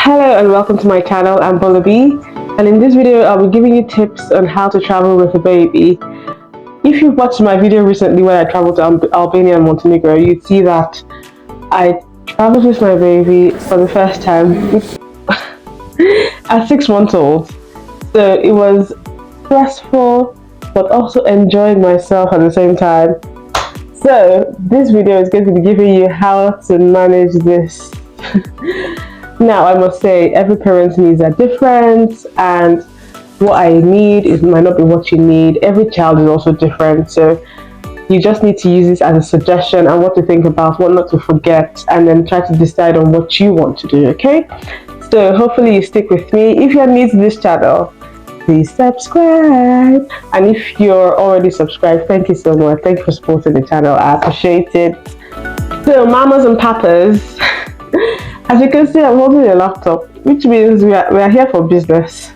Hello and welcome to my channel. I'm Bola B, and in this video I'll be giving you tips on how to travel with a baby. If you've watched my video recently where I traveled to Albania and Montenegro, you'd see that I traveled with my baby for the first time at 6 months old. So it was stressful but also enjoying myself at the same time. So this video is going to be giving you how to manage this. Now, I must say, every parent's needs are different, and what I need might not be what you need. Every child is also different, so you just need to use this as a suggestion and what to think about, what not to forget, and then try to decide on what you want to do, okay? So hopefully you stick with me. If you're new to this channel, please subscribe. And if you're already subscribed, thank you so much. Thank you for supporting the channel. I appreciate it. So, mamas and papas, as you can see, I'm holding a laptop, which means we are here for business.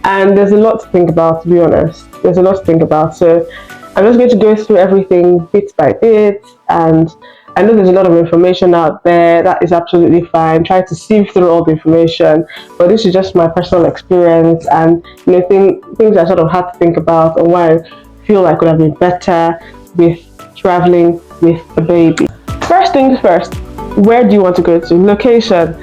And there's a lot to think about, to be honest. There's a lot to think about. So I'm just going to go through everything bit by bit. And I know there's a lot of information out there. That is absolutely fine. Try to sieve through all the information. But this is just my personal experience and things I sort of had to think about and why I feel like could have been better with traveling with a baby. First things first. Where do you want to go to? Location.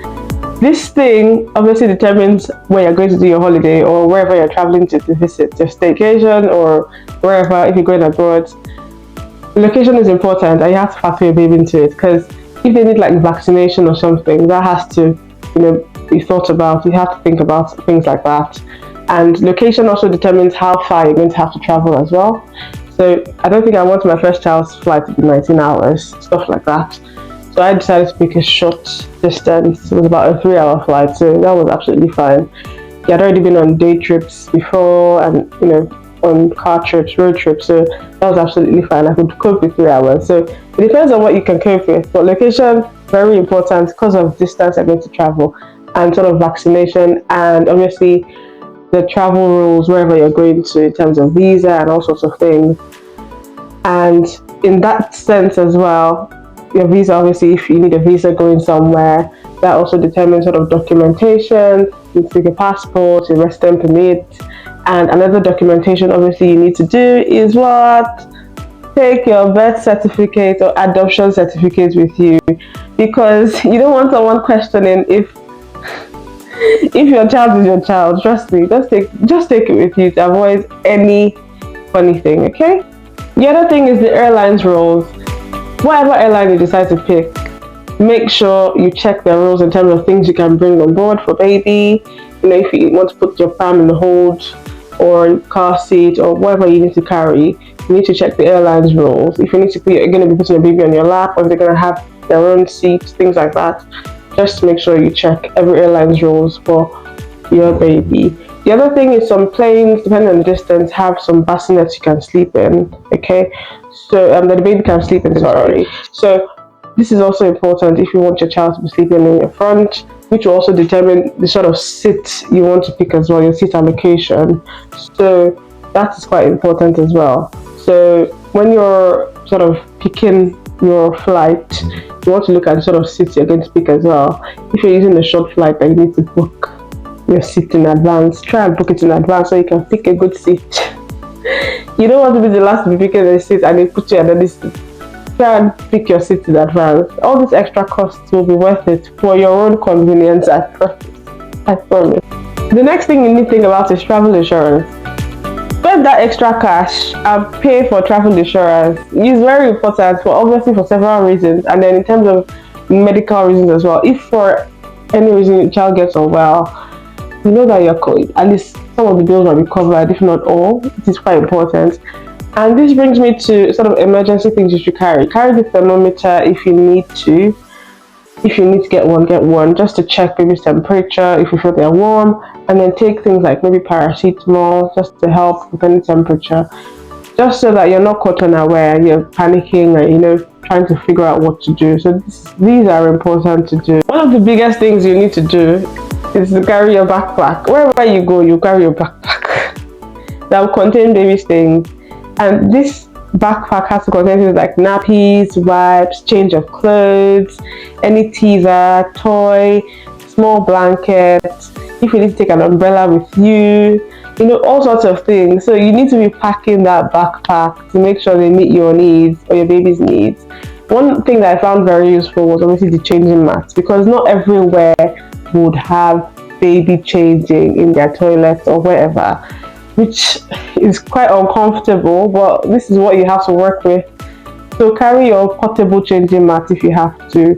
This thing obviously determines where you're going to do your holiday or wherever you're traveling to visit, your staycation or wherever, if you're going abroad. Location is important and you have to factor your baby into it, because if they need like vaccination or something, that has to be thought about. You have to think about things like that. And location also determines how far you're going to have to travel as well. So I don't think I want my first child's flight to be 19 hours, stuff like that. So I decided to pick a short distance. It was about a 3-hour flight, so that was absolutely fine. He had already been on day trips before and, on car trips, road trips, so that was absolutely fine. I could cope with 3 hours. So it depends on what you can cope with. But location, very important because of distance you're going to travel and sort of vaccination and obviously the travel rules wherever you're going to in terms of visa and all sorts of things. And in that sense as well, your visa, obviously, if you need a visa going somewhere, that also determines sort of documentation. You take a passport, a resident permit, and another documentation obviously you need to do is what? Take your birth certificate or adoption certificate with you, because you don't want someone questioning if your child is your child. Trust me, just take it with you to avoid any funny thing, okay? The other thing is the airline's rules. Whatever airline you decide to pick, make sure you check their rules in terms of things you can bring on board for baby. If you want to put your pram in the hold or car seat or whatever you need to carry, you need to check the airline's rules. If you need to you're going to be putting a baby on your lap, or if they're going to have their own seats, things like that, just make sure you check every airline's rules for your baby. The other thing is some planes, depending on the distance, have some bassinets you can sleep in, okay? So that the baby can sleep in, sorry. So this is also important if you want your child to be sleeping in your front, which will also determine the sort of seat you want to pick as well, your seat allocation. So that is quite important as well. So when you're sort of picking your flight, you want to look at the sort of seats you're going to pick as well. If you're using a short flight, then you need to book your seat in advance. Try and book it in advance so you can pick a good seat. You don't want to be the last to be picking the seat and they put you another seat. Try and pick your seat in advance. All these extra costs will be worth it for your own convenience, I promise. The next thing you need to think about is travel insurance. Spend that extra cash and pay for travel insurance. It's very important obviously for several reasons, and then in terms of medical reasons as well. If for any reason your child gets unwell, you know that at least some of the bills will be covered, if not all. It is quite important. And this brings me to sort of emergency things you should carry. Carry the thermometer if you need to. If you need to get one, just to check baby's temperature if you feel they're warm. And then take things like maybe paracetamol just to help with any temperature. Just so that you're not caught unaware, you're panicking and trying to figure out what to do. So these are important to do. One of the biggest things you need to do is to carry your backpack. Wherever you go, you carry your backpack that will contain baby's things. And this backpack has to contain things like nappies, wipes, change of clothes, any teaser, toy, small blanket, if you need to take an umbrella with you, all sorts of things. So you need to be packing that backpack to make sure they meet your needs or your baby's needs. One thing that I found very useful was obviously the changing mats, because not everywhere would have baby changing in their toilets or wherever, which is quite uncomfortable, but this is what you have to work with. So carry your portable changing mat if you have to.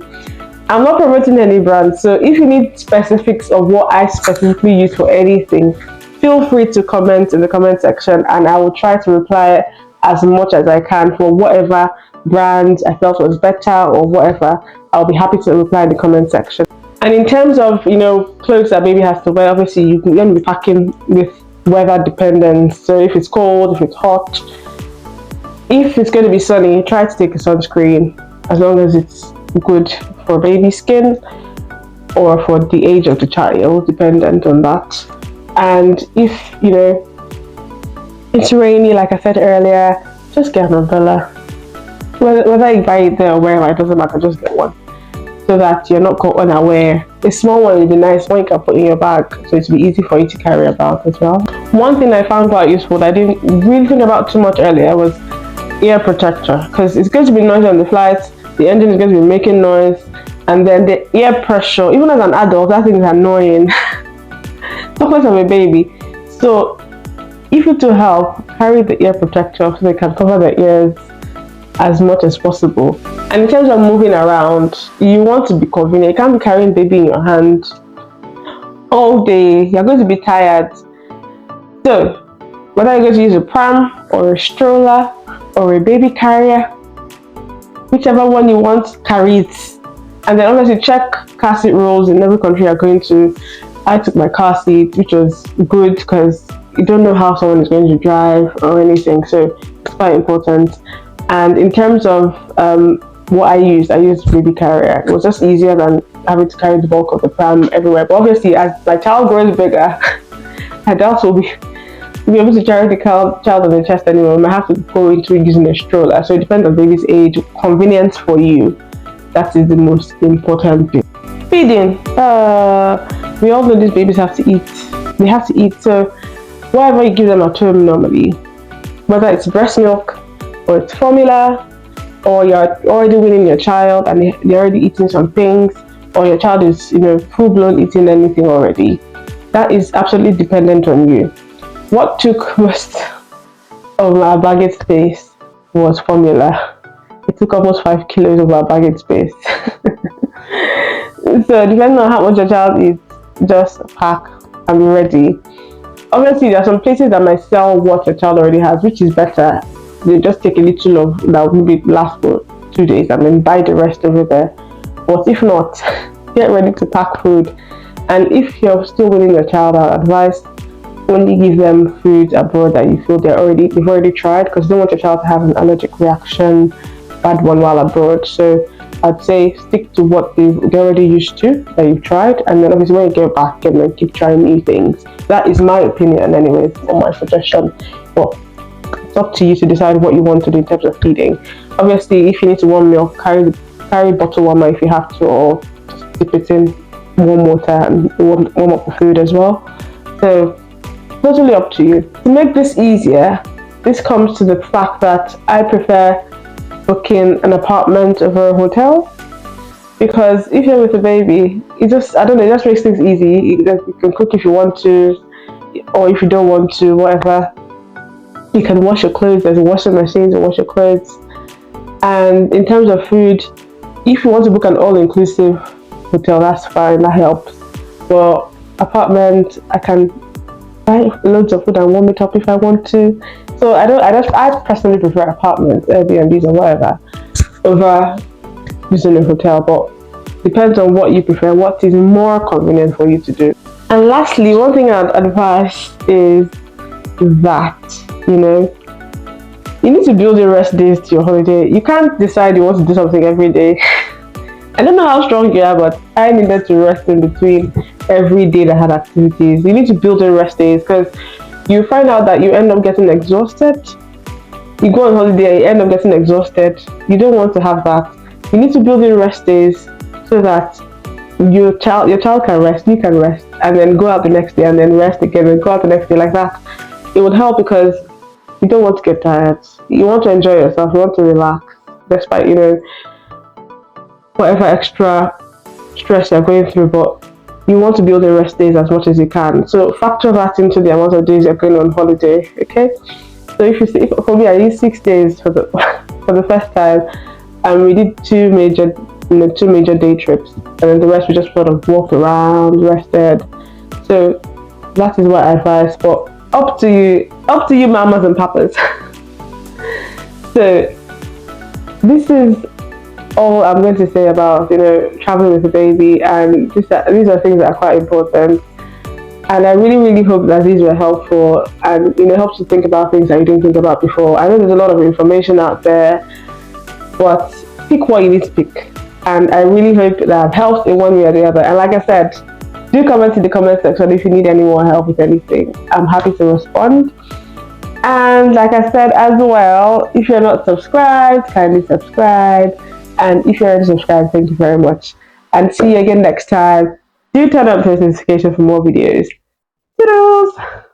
I'm not promoting any brand, so if you need specifics of what I specifically use for anything, feel free to comment in the comment section, and I will try to reply as much as I can for whatever brand I felt was better or whatever. I'll be happy to reply in the comment section. And in terms of clothes that baby has to wear, obviously you're going to be packing with weather dependence. So if it's cold, if it's hot, if it's going to be sunny, try to take a sunscreen, as long as it's good for baby skin or for the age of the child, dependent on that. And if it's rainy, like I said earlier, just get an umbrella. Whether you buy it there or wherever, it doesn't matter, just get one, so that you're not caught unaware. A small one would be nice, one you can put in your bag, so it'll be easy for you to carry about as well. One thing I found quite useful that I didn't really think about too much earlier was ear protector, because it's going to be noisy on the flights, the engine is going to be making noise, and then the ear pressure, even as an adult, that thing is annoying. Talk less of a baby. So if you to help, carry the ear protector so they can cover their ears as much as possible. And in terms of moving around, you want to be convenient. You can't be carrying baby in your hand all day. You're going to be tired. So whether you're going to use a pram or a stroller or a baby carrier, whichever one you want, carry it. And then obviously check car seat rules in every country you're going to. I took my car seat, which was good because you don't know how someone is going to drive or anything, so it's quite important. And in terms of what I used baby carrier. It was just easier than having to carry the bulk of the pram everywhere. But obviously, as my child grows bigger, I doubt we'll be able to carry the child on the chest anymore. We might have to go into using a stroller. So it depends on baby's age, convenience for you. That is the most important thing. Feeding. We all know these babies have to eat. They have to eat. So whatever you give them at home normally, whether it's breast milk or it's formula, or you're already weaning your child and they're already eating some things, or your child is full-blown eating anything already, that is absolutely dependent on you. What took most of our baggage space was formula. It took almost 5 kilos of our baggage space. So depending on how much your child eats, just pack and be ready. Obviously, there are some places that might sell what your child already has, which is better. They just take a little of that will maybe last for 2 days and then buy the rest over there. But if not, get ready to pack food. And if you're still weaning your child, I advise only give them food abroad that you feel you've already tried, because you don't want your child to have an allergic reaction, bad one while abroad. So I'd say stick to what they're already used to, that you've tried, and then obviously when you get back, keep trying new things. That is my opinion anyways, or my suggestion. But it's up to you to decide what you want to do in terms of feeding. Obviously, if you need to warm milk, carry bottle warmer if you have to, or just dip it in warm water and warm up the food as well. So totally up to you. To make this easier, this comes to the fact that I prefer booking an apartment over a hotel, because if you're with a baby, it just makes things easy. You can cook if you want to, or if you don't want to, whatever. You can wash your clothes. There's a washing machine to wash your clothes. And in terms of food, if you want to book an all-inclusive hotel, that's fine, that helps. But apartment, I can buy loads of food and warm it up if I want to. So I personally prefer apartments, Airbnbs or whatever, over using a hotel. But depends on what you prefer, what is more convenient for you to do. And lastly, one thing I'd advise is that you need to build your rest days to your holiday. You can't decide you want to do something every day. I don't know how strong you are, but I needed to rest in between every day that had activities. You need to build your rest days, because you find out that you end up getting exhausted. You go on holiday, you end up getting exhausted. You don't want to have that. You need to build in rest days so that your child can rest, you can rest, and then go out the next day and then rest again and go out the next day like that. It would help because you don't want to get tired. You want to enjoy yourself, you want to relax, despite whatever extra stress you're going through, but you want to build the rest days as much as you can. So factor that into the amount of days you're going on holiday. Okay. So if you see, for me, I used 6 days for the for the first time, and we did two major day trips, and then the rest we just sort of walked around, rested. So that is what I advise. But up to you, mamas and papas. So this is all I'm going to say about traveling with a baby, and these are things that are quite important. And I really, really hope that these were helpful and helps you think about things that you didn't think about before. I know there's a lot of information out there, but pick what you need to pick. And I really hope that I've helped in one way or the other. And like I said, do comment in the comment section if you need any more help with anything. I'm happy to respond. And like I said as well, if you're not subscribed, kindly subscribe. And if you're already subscribed, thank you very much. And see you again next time. Do turn on post notifications for more videos. Toodles!